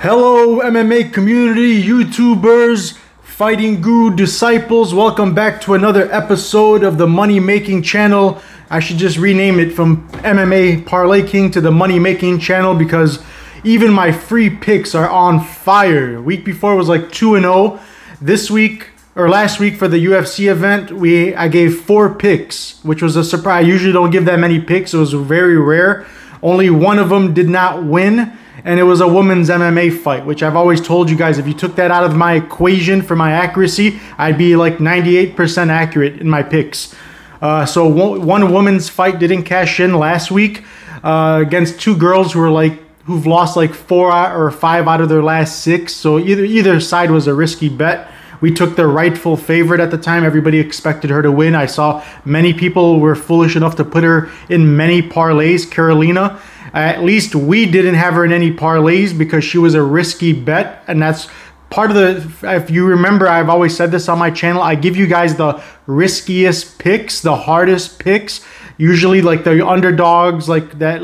Hello MMA community, YouTubers, fighting guru disciples. Welcome back to another episode of the Money Making Channel. I should just rename it from MMA Parlay King to the Money Making Channel because even my free picks are on fire. Week before was like 2-0. This week or last week for the UFC event, I gave 4 picks, which was a surprise. I usually don't give that many picks. It was very rare. Only one of them did not win. And it was a women's MMA fight, which I've always told you guys, if you took that out of my equation for my accuracy, I'd be like 98% accurate in my picks. So one women's fight didn't cash in last week against 2 girls who've lost like 4 or 5 out of their last 6. So either side was a risky bet. We took the rightful favorite at the time. Everybody expected her to win. I saw many people were foolish enough to put her in many parlays, Carolina. At least we didn't have her in any parlays because she was a risky bet. And that's part of if you remember, I've always said this on my channel. I give you guys the riskiest picks, the hardest picks. Usually like the underdogs, like that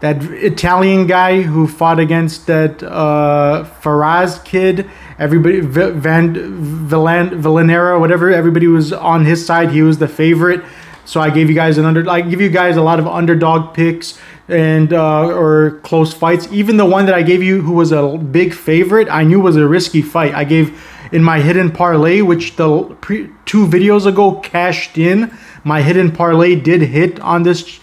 Italian guy who fought against that Faraz kid. Everybody, Villanera, whatever. Everybody was on his side. He was the favorite. So I gave you guys I give you guys a lot of underdog picks and or close fights. Even the one that I gave you, who was a big favorite, I knew was a risky fight. I gave in my hidden parlay, which 2 videos ago cashed in. My hidden parlay did hit on this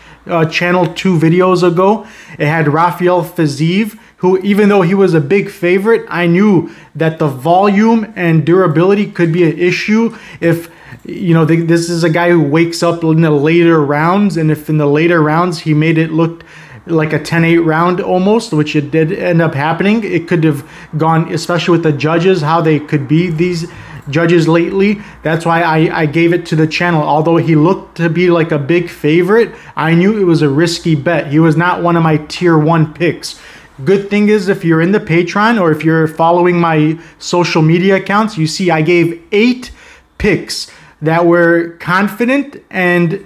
channel 2 videos ago. It had Rafael Fiziev, who, even though he was a big favorite, I knew that the volume and durability could be an issue if, you know, this is a guy who wakes up in the later rounds, and if in the later rounds he made it look like a 10-8 round almost, which it did end up happening, it could have gone, especially with the judges, how they could be these judges lately. That's why I gave it to the channel. Although he looked to be like a big favorite, I knew it was a risky bet. He was not one of my tier 1 picks. Good thing is, if you're in the Patreon or if you're following my social media accounts, you see I gave 8 picks that were confident and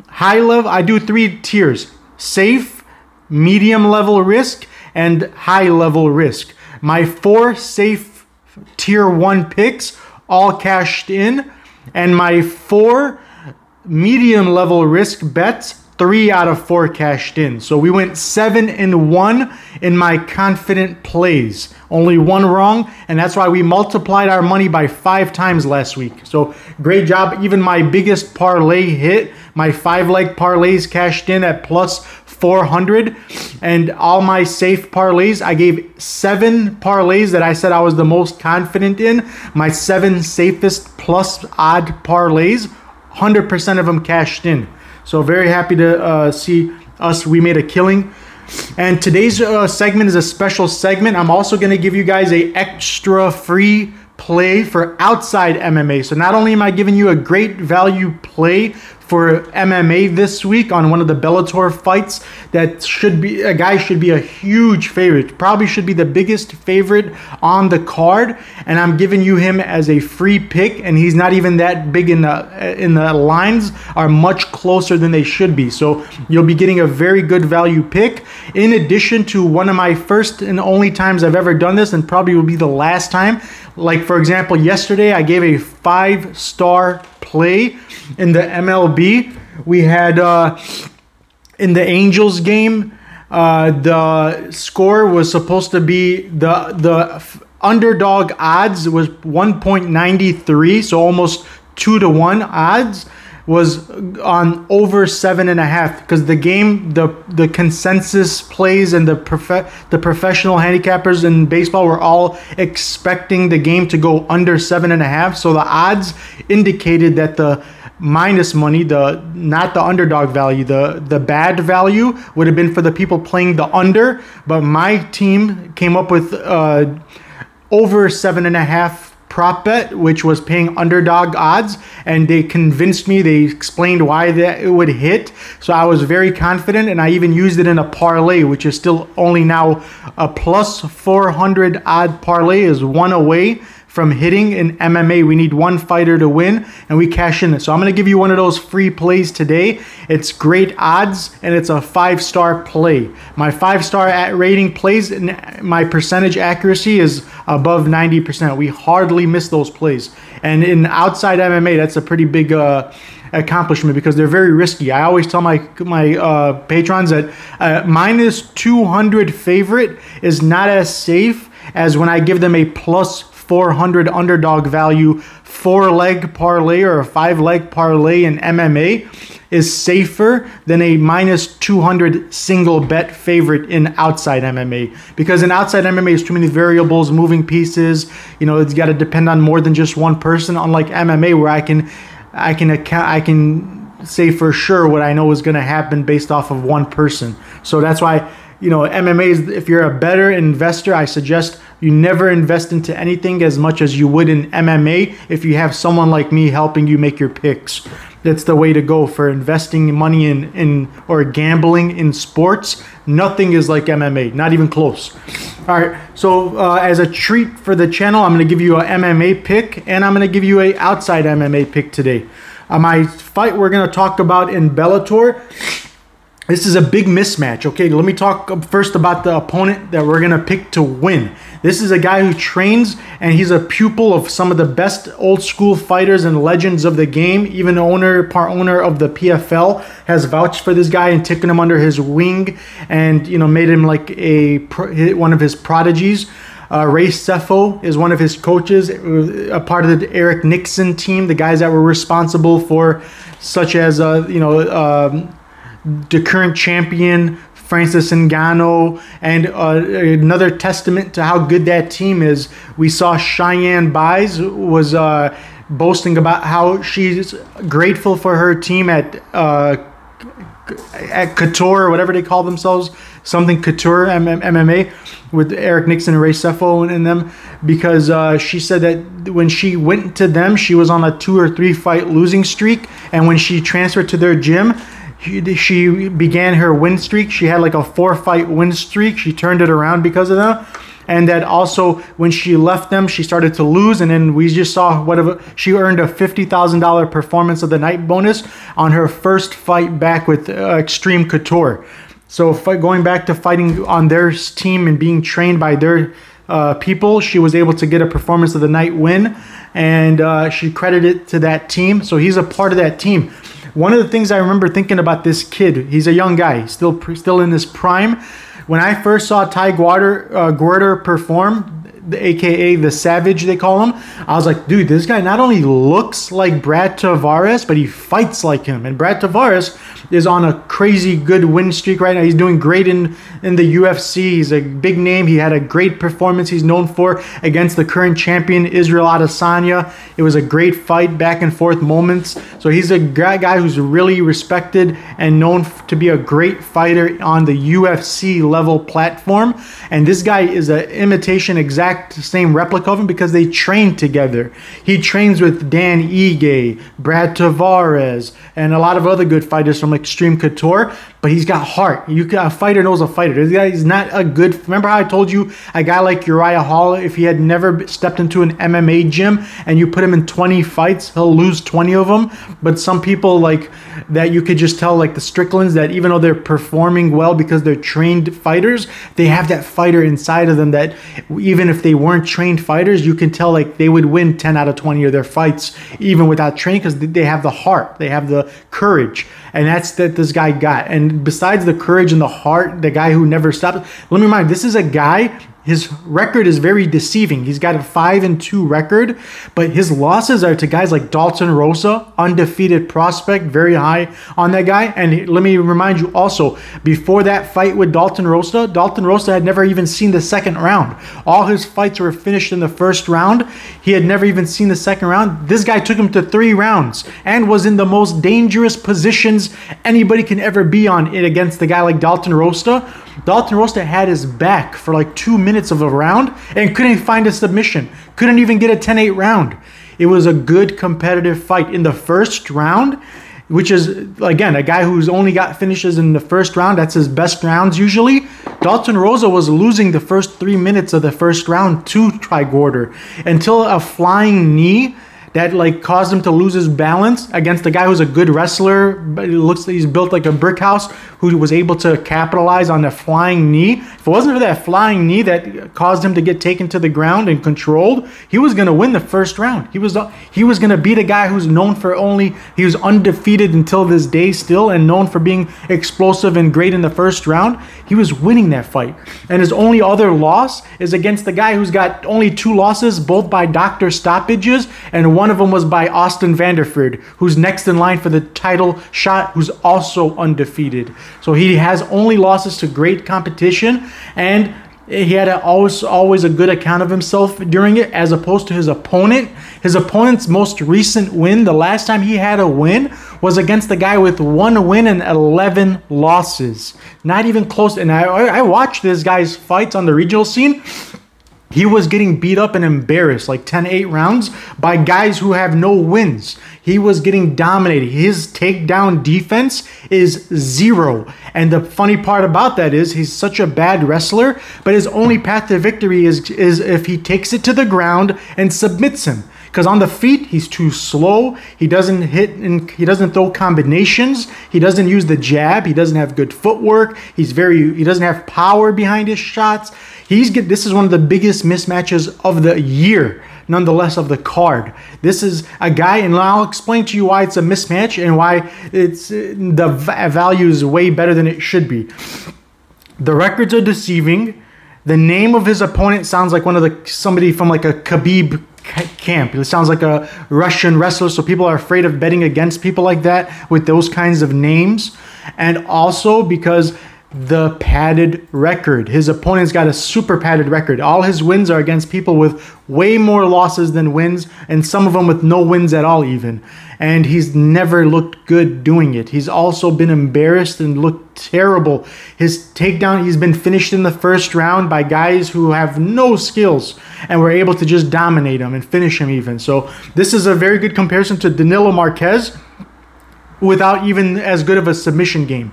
high level. I do 3 tiers: safe, medium level risk, and high level risk. My 4 safe tier 1 picks all cashed in, and my 4 medium level risk bets, 3 out of 4 cashed in. So we went 7-1 in my confident plays. Only 1 wrong, and that's why we multiplied our money by 5 times last week. So great job. Even my biggest parlay hit. My 5-leg parlays cashed in at plus 400, and all my safe parlays, I gave 7 parlays that I said I was the most confident in. My 7 safest plus odd parlays, 100% of them cashed in. So very happy to see us. We made a killing. And today's segment is a special segment. I'm also going to give you guys a extra free play for outside MMA. So not only am I giving you a great value play for MMA this week on one of the Bellator fights that a guy should be a huge favorite, probably should be the biggest favorite on the card, and I'm giving you him as a free pick, and he's not even that big in the lines are much closer than they should be. So you'll be getting a very good value pick, in addition to one of my first and only times I've ever done this, and probably will be the last time. Like, for example, yesterday I gave a 5-star play in the MLB. We had in the Angels game, the score was supposed to be the underdog odds was 1.93, so almost 2-1 odds was on over 7.5, because the game, the consensus plays and the professional handicappers in baseball were all expecting the game to go under 7.5. So the odds indicated that the minus money, not the underdog value, the bad value would have been for the people playing the under, but my team came up with over 7.5 prop bet, which was paying underdog odds, and they convinced me. They explained why that it would hit, so I was very confident, and I even used it in a parlay, which is still only now a plus 400 odd parlay, is 1 away from hitting. In MMA, we need one fighter to win, and we cash in it. So I'm going to give you one of those free plays today. It's great odds, and it's a 5-star play. My 5-star rating plays, my percentage accuracy is above 90%. We hardly miss those plays. And in outside MMA, that's a pretty big accomplishment because they're very risky. I always tell my patrons that minus 200 favorite is not as safe as when I give them a plus 400 underdog value 4-leg parlay or a 5-leg parlay in MMA is safer than a minus 200 single bet favorite in outside MMA, because in outside MMA there's too many variables, moving pieces. You know, it's got to depend on more than just one person. Unlike MMA, where I can say for sure what I know is going to happen based off of one person. So that's why, you know, MMA is, if you're a better investor, I suggest you never invest into anything as much as you would in MMA if you have someone like me helping you make your picks. That's the way to go for investing money in or gambling in sports. Nothing is like MMA, not even close. All right, so as a treat for the channel, I'm going to give you an MMA pick, and I'm going to give you a outside MMA pick today. My fight we're going to talk about in Bellator, this is a big mismatch. Okay, let me talk first about the opponent that we're going to pick to win. This is a guy who trains, and he's a pupil of some of the best old school fighters and legends of the game. Even part owner of the PFL has vouched for this guy and taken him under his wing, and, you know, made him like one of his prodigies. Ray Sefo is one of his coaches, a part of the Eric Nixon team, the guys that were responsible for, such as the current champion Francis Ngannou, and another testament to how good that team is. We saw Cheyenne Buys was boasting about how she's grateful for her team at Couture, or whatever they call themselves, something Couture MMA, with Eric Nixon and Ray Sefo in them, because she said that when she went to them, she was on a 2 or 3 fight losing streak, and when she transferred to their gym, she began her win streak. She had like a 4-fight win streak. She turned it around because of that. And that also, when she left them, she started to lose. And then we just saw she earned a $50,000 performance of the night bonus on her first fight back with Extreme Couture. So going back to fighting on their team and being trained by their people, she was able to get a performance of the night win. And she credited it to that team. So he's a part of that team. One of the things I remember thinking about this kid, he's a young guy, still in his prime. When I first saw Ty Guerter perform, aka the Savage they call him, I was like, dude, this guy not only looks like Brad Tavares, but he fights like him. And Brad Tavares is on a crazy good win streak right now. He's doing great in the UFC. He's a big name. He had a great performance he's known for against the current champion, Israel Adesanya. It was a great fight, back and forth moments. So he's a guy who's really respected and known to be a great fighter on the UFC level platform. And this guy is an imitation, exact same replica of him, because they train together. He trains with Dan Ige, Brad Tavares, and a lot of other good fighters from Extreme Couture, but he's got heart. A fighter knows a fighter. This guy is not a good... Remember how I told you a guy like Uriah Hall, if he had never stepped into an MMA gym and you put him in 20 fights, he'll lose 20 of them. But some people like that, you could just tell, like the Stricklands, that even though they're performing well because they're trained fighters, they have that fighter inside of them that even if they weren't trained fighters, you can tell like they would win 10 out of 20 of their fights even without training, because they have the heart, they have the courage. And that's that this guy got. And besides the courage and the heart, the guy who never stopped. Let me remind you, this is a guy, his record is very deceiving. He's got a 5-2 record, but his losses are to guys like Dalton Rosa, undefeated prospect, very high on that guy. And let me remind you also, before that fight with Dalton Rosa had never even seen the second round. All his fights were finished in the first round. He had never even seen the second round. This guy took him to 3 rounds and was in the most dangerous positions anybody can ever be on it against the guy like Dalton Rosa. Dalton Rosa had his back for like 2 minutes of a round and couldn't find a submission. Couldn't even get a 10-8 round. It was a good competitive fight. In the first round, which is, again, a guy who's only got finishes in the first round, that's his best rounds usually. Dalton Rosa was losing the first 3 minutes of the first round to Tri-Gorder until a flying knee that like caused him to lose his balance against a guy who's a good wrestler, but it looks like he's built like a brick house, who was able to capitalize on the flying knee. If it wasn't for that flying knee that caused him to get taken to the ground and controlled, he was going to win the first round. He was going to beat a guy who's known for he was undefeated until this day still, and known for being explosive and great in the first round. He was winning that fight. And his only other loss is against the guy who's got only 2 losses, both by doctor stoppages, and one of them was by Austin Vanderford, who's next in line for the title shot, who's also undefeated. So he has only losses to great competition, and he had always a good account of himself during it, as opposed to his opponent. His opponent's most recent win, the last time he had a win, was against the guy with 1 win and 11 losses. Not even close. And I watched this guy's fights on the regional scene. He was getting beat up and embarrassed, like 10-8 rounds, by guys who have no wins. He was getting dominated. His takedown defense is 0. And the funny part about that is he's such a bad wrestler, but his only path to victory is if he takes it to the ground and submits him. Because on the feet, he's too slow. He doesn't hit and he doesn't throw combinations. He doesn't use the jab. He doesn't have good footwork. He doesn't have power behind his shots. This is one of the biggest mismatches of the year, nonetheless, of the card. This is a guy, and I'll explain to you why it's a mismatch and why the value is way better than it should be. The records are deceiving. The name of his opponent sounds like somebody from like a Khabib camp. It sounds like a Russian wrestler, so people are afraid of betting against people like that with those kinds of names. And also because the padded record. His opponent's got a super padded record. All his wins are against people with way more losses than wins, and some of them with no wins at all even. And he's never looked good doing it. He's also been embarrassed and looked terrible. His takedown, he's been finished in the first round by guys who have no skills and were able to just dominate him and finish him even. So this is a very good comparison to Danilo Marquez without even as good of a submission game.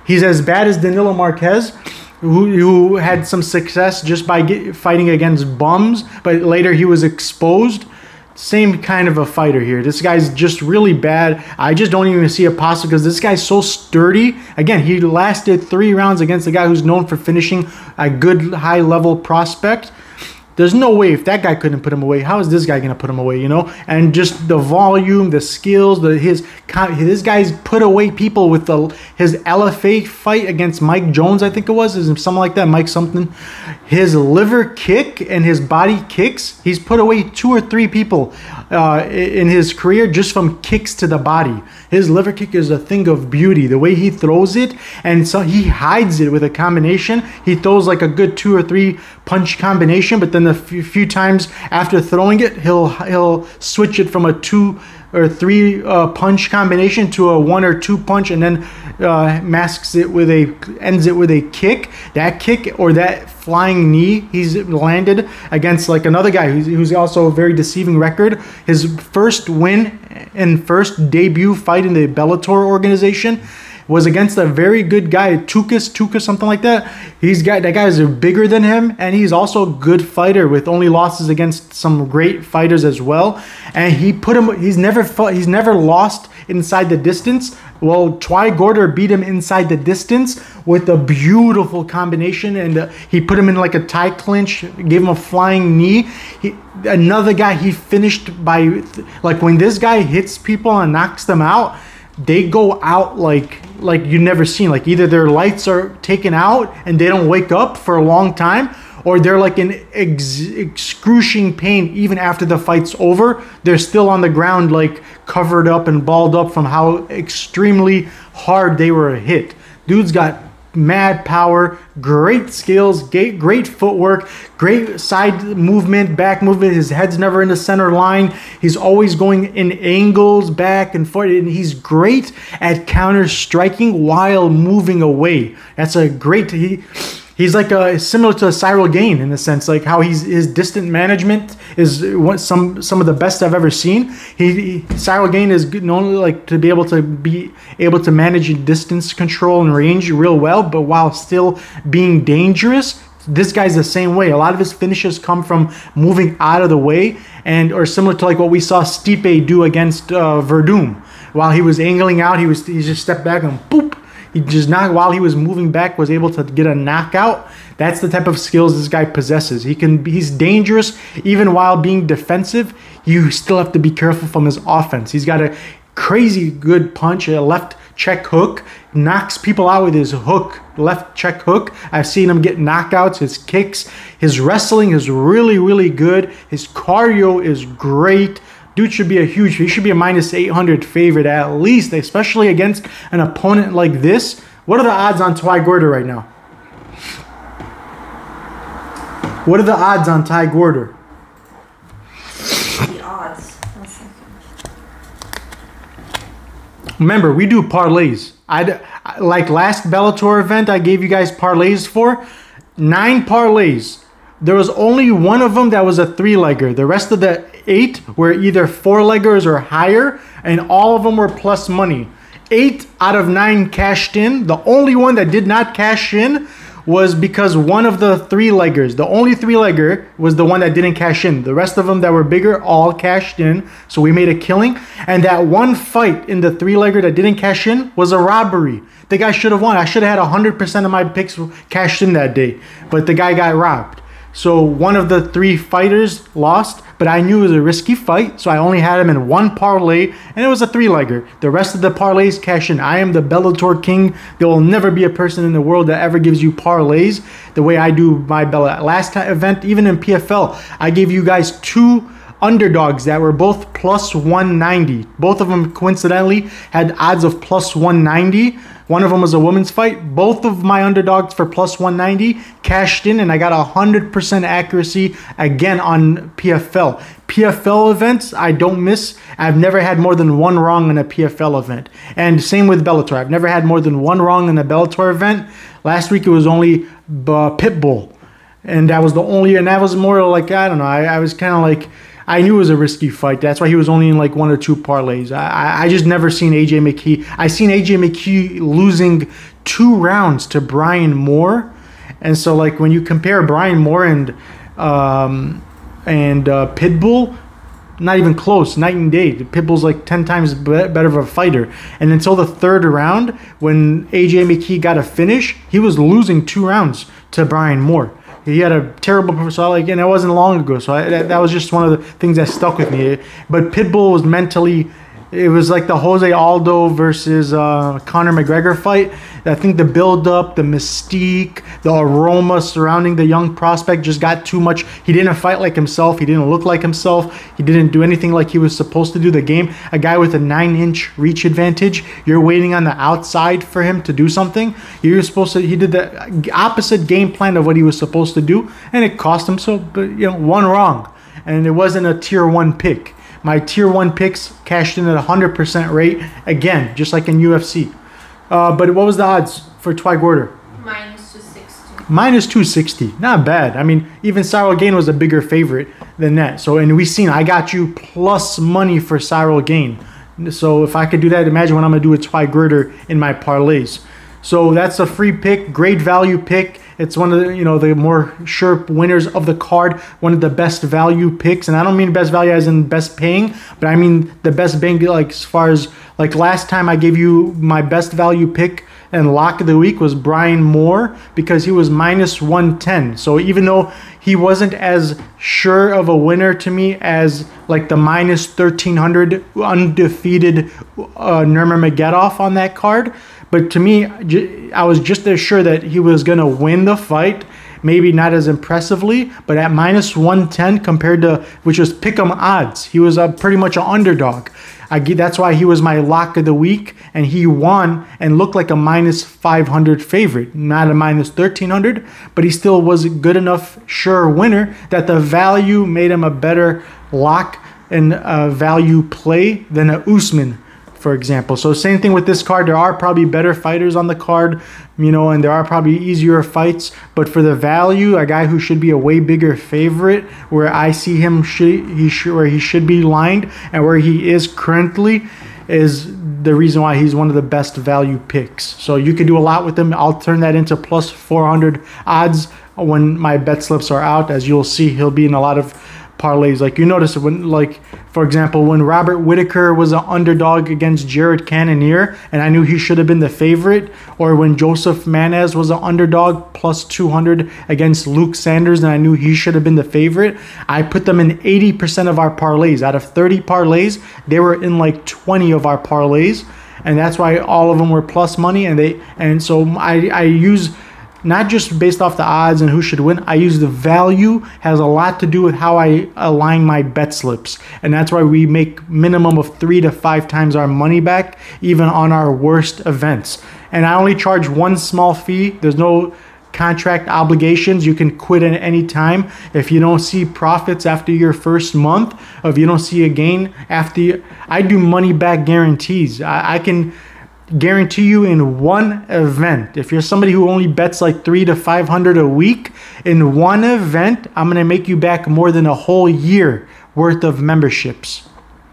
He's as bad as Danilo Marquez, who had some success just by fighting against bums, but later he was exposed. Same kind of a fighter here. This guy's just really bad. I just don't even see it possible because this guy's so sturdy. Again, he lasted 3 rounds against a guy who's known for finishing a good high-level prospect. There's no way, if that guy couldn't put him away, how is this guy going to put him away, you know? And just the volume, the skills, this guy's put away people with his LFA fight against Mike Jones, I think it was, something like that, Mike something. His liver kick and his body kicks, he's put away 2 or 3 people in his career just from kicks to the body. His liver kick is a thing of beauty. The way he throws it, and so he hides it with a combination. He throws like a good 2 or 3 punch combination, but then a few times after throwing it, he'll switch it from a 2 or 3 punch combination to a 1 or 2 punch, and then ends it with a kick. That kick or that flying knee he's landed against like another guy who's also a very deceiving record. His first win and first debut fight in the Bellator organization was against a very good guy, Tukas, something like that. That guy is bigger than him, and he's also a good fighter with only losses against some great fighters as well. And he's never lost inside the distance. Well, Tri-Gorder beat him inside the distance with a beautiful combination, and he put him in like a tie clinch, gave him a flying knee. Another guy he finished by, like when this guy hits people and knocks them out, they go out like you've never seen. Like either their lights are taken out and they don't wake up for a long time, or they're like in excruciating pain even after the fight's over. They're still on the ground like covered up and balled up from how extremely hard they were hit. Dude's got mad power, great skills, great footwork, great side movement, back movement. His head's never in the center line. He's always going in angles back and forth, and he's great at counter striking while moving away. That's a great. He's like similar to Cyril Gain in the sense, like how his distant management is some of the best I've ever seen. Cyril Gain is known like to be able to manage distance control and range real well, but while still being dangerous. This guy's the same way. A lot of his finishes come from moving out of the way, or similar to like what we saw Stipe do against Verdum. While he was angling out, he just stepped back and boop. He just while he was moving back, was able to get a knockout. That's the type of skills this guy possesses. He's dangerous even while being defensive. You still have to be careful from his offense. He's got a crazy good punch, a left check hook, knocks people out with his hook, left check hook. I've seen him get knockouts, his kicks. His wrestling is really, really good. His cardio is great. Dude should be he should be a minus 800 favorite at least, especially against an opponent like this. What are the odds on Ty Gorder right now? What are the odds on Ty Gorder? The odds. 1 second. Remember, we do parlays. Like last Bellator event I gave you guys parlays for. 9 parlays. There was only one of them that was a 3-legger. The rest of the 8 were either 4-leggers or higher, and all of them were plus money. 8 out of 9 cashed in. The only one that did not cash in was because one of the 3-leggers, the only 3-legger was the one that didn't cash in. The rest of them that were bigger all cashed in, so we made a killing. And that one fight in the 3-legger that didn't cash in was a robbery. The guy should have won. I should have had 100% of my picks cashed in that day, but the guy got robbed. So one of the 3 fighters lost, but I knew it was a risky fight, so I only had him in 1 parlay, and it was a 3-legger. The rest of the parlays cash in. I am the Bellator king. There will never be a person in the world that ever gives you parlays the way I do my Bella. Last event, even in PFL, I gave you guys 2 underdogs that were both plus 190. Both of them coincidentally had odds of plus 190. One of them was a women's fight. Both of my underdogs for plus 190 cashed in, and I got 100% accuracy again on PFL. PFL events, I don't miss. I've never had more than 1 wrong in a PFL event. And same with Bellator. I've never had more than 1 wrong in a Bellator event. Last week it was only Pitbull. And that was the only, and that was more like, I don't know, I was kind of like, I knew it was a risky fight. That's why he was only in like 1 or 2 parlays. I just never seen AJ McKee. I seen AJ McKee losing 2 rounds to Brian Moore, and so like when you compare Brian Moore and Pitbull, not even close, night and day. Pitbull's like 10 times better of a fighter. And until the 3rd round, when AJ McKee got a finish, he was losing 2 rounds to Brian Moore. He had a terrible personality, and it wasn't long ago, so that was just one of the things that stuck with me. But Pitbull was mentally, it was like the Jose Aldo versus Conor McGregor fight. I think the build-up, the mystique, the aroma surrounding the young prospect just got too much. He didn't fight like himself. He didn't look like himself. He didn't do anything like he was supposed to do. The game, a guy with a 9-inch reach advantage, you're waiting on the outside for him to do something. He did the opposite game plan of what he was supposed to do, and it cost him 1 wrong. And it wasn't a tier 1 pick. My tier 1 picks cashed in at 100% rate, again, just like in UFC. But what was the odds for Ty Gorder? Minus 260. Minus 260. Not bad. I mean, even Cyril Gain was a bigger favorite than that. So, and we've seen, I got you plus money for Cyril Gain. So if I could do that, imagine what I'm going to do with Ty Gorder in my parlays. So that's a free pick, great value pick. It's one of the, the more sure winners of the card, one of the best value picks. And I don't mean best value as in best paying, but I mean the best bang, like as far as, like last time I gave you my best value pick and lock of the week was Brian Moore because he was minus 110. So even though he wasn't as sure of a winner to me as like the minus 1300 undefeated Nurmagomedov on that card, but to me, I was just as sure that he was going to win the fight. Maybe not as impressively, but at minus 110 compared to, which was pick'em odds. He was pretty much an underdog. That's why he was my lock of the week, and he won and looked like a minus 500 favorite. Not a minus 1300, but he still was a good enough sure winner that the value made him a better lock and value play than a Usman for example. So same thing with this card. There are probably better fighters on the card, you know, and there are probably easier fights. But for the value, a guy who should be a way bigger favorite, where I see him, where he should be lined, and where he is currently, is the reason why he's one of the best value picks. So you can do a lot with him. I'll turn that into plus 400 odds when my bet slips are out. As you'll see, he'll be in a lot of parlays. Like you notice when, like for example, when Robert Whittaker was an underdog against Jared Cannonier and I knew he should have been the favorite, or when Joseph Manez was an underdog plus 200 against Luke Sanders and I knew he should have been the favorite, I put them in 80% of our parlays. Out of 30 parlays, they were in like 20 of our parlays, and that's why all of them were plus money. And so I use, not just based off the odds and who should win, I use the value. Has a lot to do with how I align my bet slips. And that's why we make minimum of 3 to 5 times our money back, even on our worst events. And I only charge one small fee. There's no contract obligations. You can quit at any time. If you don't see profits after your first month, or if you don't see a gain after, I do money back guarantees. I can guarantee you in one event, if you're somebody who only bets like 300 to 500 a week, in one event I'm gonna make you back more than a whole year worth of memberships.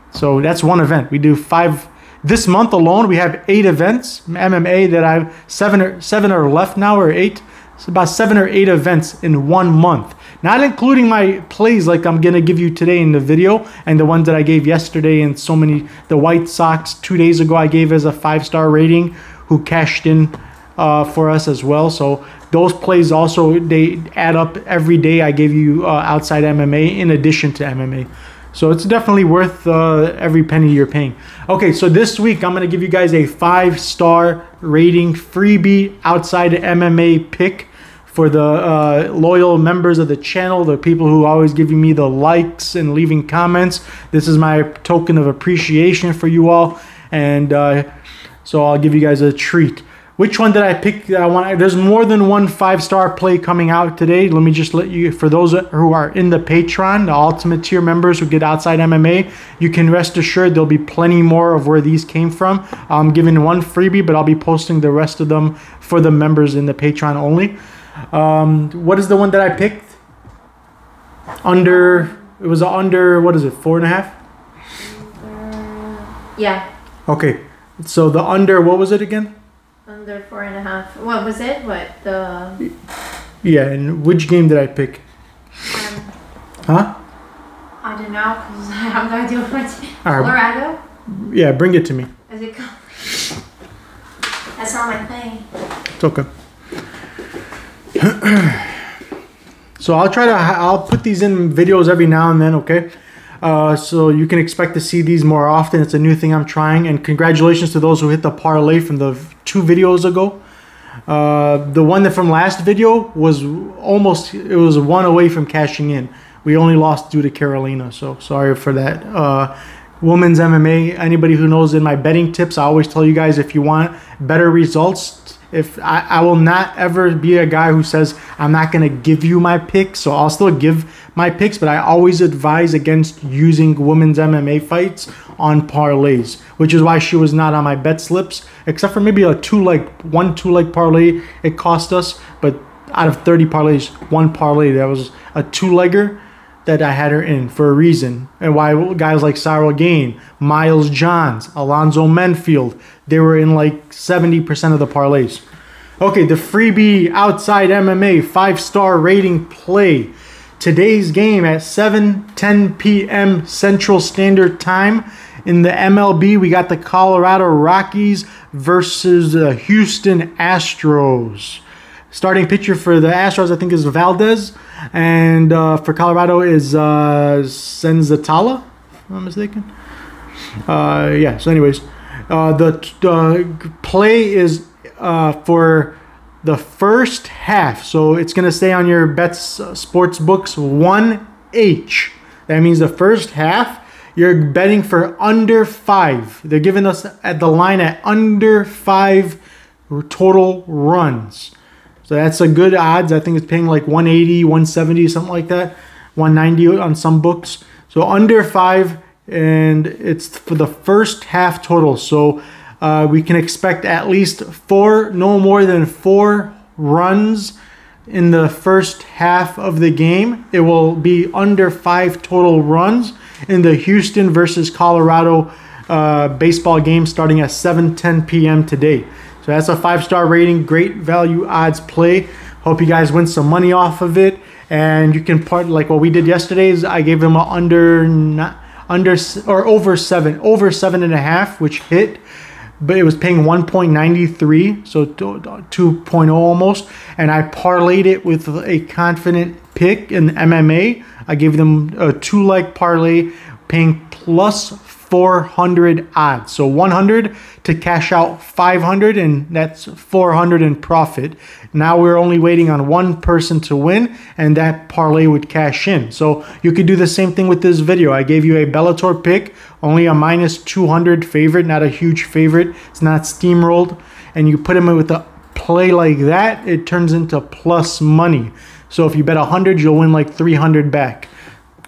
So that's one event. We do 5 this month alone. We have 8 events MMA that I've seven are left now, or 8. It's about 7 or 8 events in 1 month, not including my plays like I'm gonna give you today in the video, and the ones that I gave yesterday, and so many. The White Sox 2 days ago I gave as a 5-star rating, who cashed in for us as well. So those plays also, they add up every day. I gave you outside MMA in addition to MMA. So it's definitely worth every penny you're paying. Okay, so this week I'm going to give you guys a 5-star rating freebie outside MMA pick for the loyal members of the channel, the people who always giving me the likes and leaving comments. This is my token of appreciation for you all, and so I'll give you guys a treat. Which one did I pick that I want? There's more than one 5-star play coming out today. Let me just let you, for those who are in the Patreon, the ultimate tier members who get outside MMA, you can rest assured there'll be plenty more of where these came from. I'm giving one freebie, but I'll be posting the rest of them for the members in the Patreon only. What is the one that I picked? Under, it was under, what is it, 4.5? Yeah. Okay, so the under, what was it again? Under 4.5. What was it? What the? Yeah, and which game did I pick? Huh? I don't know, because I have no idea what. All right. Colorado? Yeah, bring it to me. Is it? That's not my thing. It's okay. So I'll put these in videos every now and then, okay? So you can expect to see these more often. It's a new thing I'm trying. And congratulations to those who hit the parlay from the 2 videos ago. The one that from last video was almost, it was 1 away from cashing in. We only lost due to Carolina, so sorry for that. Women's MMA, anybody who knows in my betting tips, I always tell you guys, if you want better results, if I will not ever be a guy who says I'm not going to give you my picks. So I'll still give my picks, but I always advise against using women's MMA fights on parlays, which is why she was not on my bet slips, except for maybe a 2-leg parlay it cost us. But out of 30 parlays, 1 parlay that was a 2-legger that I had her in for a reason. And why guys like Cyril Gain, Miles Johns, Alonzo Menfield, they were in like 70% of the parlays. Okay, the freebie outside MMA 5-star rating play. Today's game at 7:10 p.m. Central Standard Time. In the MLB, we got the Colorado Rockies versus the Houston Astros. Starting pitcher for the Astros, I think, is Valdez. And for Colorado is Senzatala, if I'm not mistaken. Yeah, so anyways, the play is for the first half. So it's going to say on your bets sports books 1H. That means the first half, you're betting for under 5. They're giving us at the line at under 5 total runs. So that's a good odds. I think it's paying like 180, 170, something like that. 190 on some books. So under 5, and it's for the first half total. So we can expect at least no more than 4 runs in the first half of the game. It will be under 5 total runs in the Houston versus Colorado baseball game starting at 7:10 p.m. today. So that's a 5-star rating, great value odds play. Hope you guys win some money off of it. And you can part like what we did yesterday is I gave them a over 7.5, which hit, but it was paying 1.93, so 2.0 almost. And I parlayed it with a confident pick in MMA. I gave them a 2-leg parlay paying plus 400 odds. So 100 to cash out 500, and that's 400 in profit. Now we're only waiting on one person to win, and that parlay would cash in. So you could do the same thing with this video. I gave you a Bellator pick, only a minus 200 favorite, not a huge favorite. It's not steamrolled. And you put him with a play like that, it turns into plus money. So if you bet 100, you'll win like 300 back.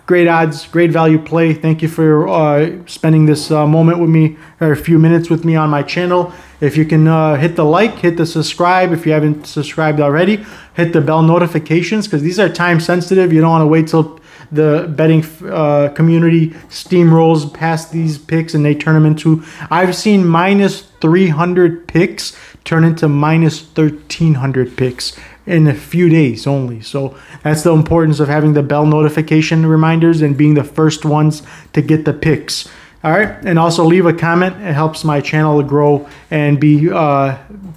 Great odds, great value play. Thank you for spending this moment with me, or a few minutes with me on my channel. If you can hit the like, hit the subscribe if you haven't subscribed already. Hit the bell notifications because these are time sensitive. You don't want to wait till the betting community steamrolls past these picks and they turn them into... I've seen minus 300 picks turn into minus 1,300 picks in a few days only. So that's the importance of having the bell notification reminders and being the first ones to get the picks. All right, and also leave a comment. It helps my channel to grow and be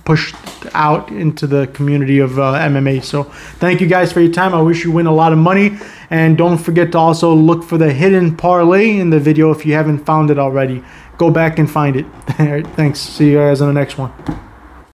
pushed out into the community of MMA. So thank you guys for your time. I wish you win a lot of money, and don't forget to also look for the hidden parlay in the video if you haven't found it already. Go back and find it. All right, thanks. See you guys on the next one.